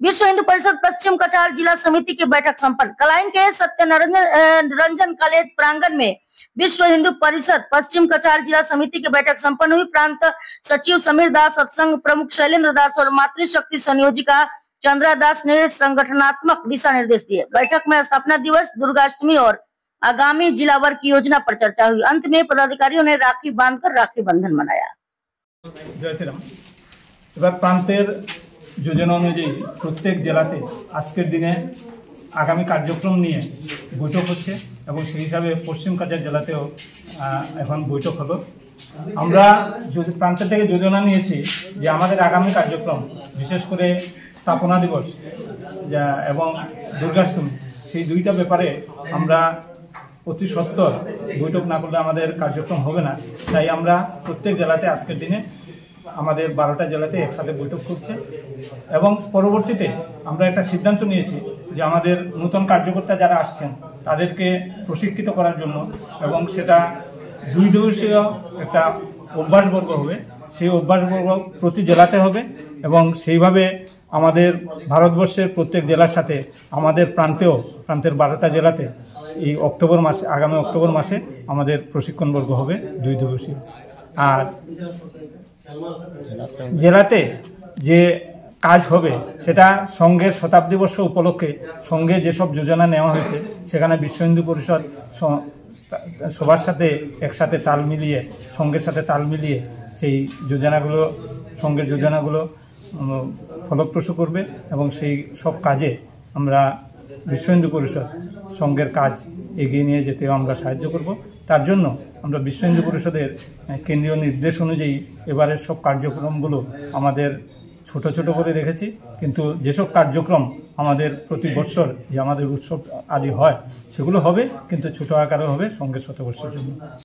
विश्व हिंदू परिषद पश्चिम कछार जिला समिति की बैठक संपन्न। कलाइन के सत्यनारायण कॉलेज प्रांगण में विश्व हिंदू परिषद पश्चिम कछार जिला समिति की बैठक संपन्न हुई। प्रांत सचिव समीर दास, सत्संग प्रमुख शैलेंद्र दास और मातृशक्ति संयोजिका चंद्रा दास ने संगठनात्मक दिशा निर्देश दिए। बैठक में स्थापना दिवस, दुर्गाष्टमी और आगामी जिला वर्ग की योजना पर चर्चा हुई। अंत में पदाधिकारियों ने राखी बांधकर राखी बंधन मनाया। जय श्री राम। এবার প্রান্তের যোজনা অনুযায়ী প্রত্যেক জেলাতে আজকের দিনে আগামী কার্যক্রম নিয়ে বৈঠক হচ্ছে এবং সেই হিসাবে পশ্চিম কাছাড় জেলাতেও এখন বৈঠক হলো। আমরা প্রান্তের থেকে যোজনা নিয়েছি যে আমাদের আগামী কার্যক্রম বিশেষ করে স্থাপনা দিবস এবং দুর্গাষ্টমী, সেই দুইটা ব্যাপারে আমরা অতি সত্বর বৈঠক না করলে আমাদের কার্যক্রম হবে না। তাই আমরা প্রত্যেক জেলাতে আজকের দিনে আমাদের 12টা জেলাতে একসাথে বৈঠক করছে এবং পরবর্তীতে আমরা একটা সিদ্ধান্ত নিয়েছি যে আমাদের নতুন কার্যকর্তা যারা আসছেন তাদেরকে প্রশিক্ষিত করার জন্য এবং সেটা 2 দিবসীয় একটা অভ্যাসবর্গ হবে, সেই অভ্যাসবর্গ প্রতি জেলাতে হবে এবং সেইভাবে আমাদের ভারতবর্ষের প্রত্যেক জেলার সাথে আমাদের প্রান্তের 12টা জেলাতে এই অক্টোবর মাসে, আগামী অক্টোবর মাসে আমাদের প্রশিক্ষণবর্গ হবে 2 দিবসীয়। আর জেলাতে যে কাজ হবে সেটা সংঘের শতাব্দী বর্ষ উপলক্ষে সংঘে যেসব যোজনা নেওয়া হয়েছে সেখানে বিশ্ব হিন্দু পরিষদ সবার সাথে একসাথে তাল মিলিয়ে, সংঘের সাথে তাল মিলিয়ে সেই যোজনাগুলো, সংঘের যোজনাগুলো ফলপ্রসূ করবে এবং সেই সব কাজে আমরা বিশ্ব হিন্দু পরিষদ সংঘের কাজ এগিয়ে নিয়ে যেতেও আমরা সাহায্য করব। তার জন্য আমরা বিশ্ব হিন্দু পরিষদের কেন্দ্রীয় নির্দেশ অনুযায়ী এবারের সব কার্যক্রমগুলো আমাদের ছোট ছোট করে রেখেছি, কিন্তু যেসব কার্যক্রম আমাদের প্রতি বৎসর যে আমাদের উৎসব আদি হয় সেগুলো হবে, কিন্তু ছোট আকারে হবে সংঘের শতবর্ষের জন্য।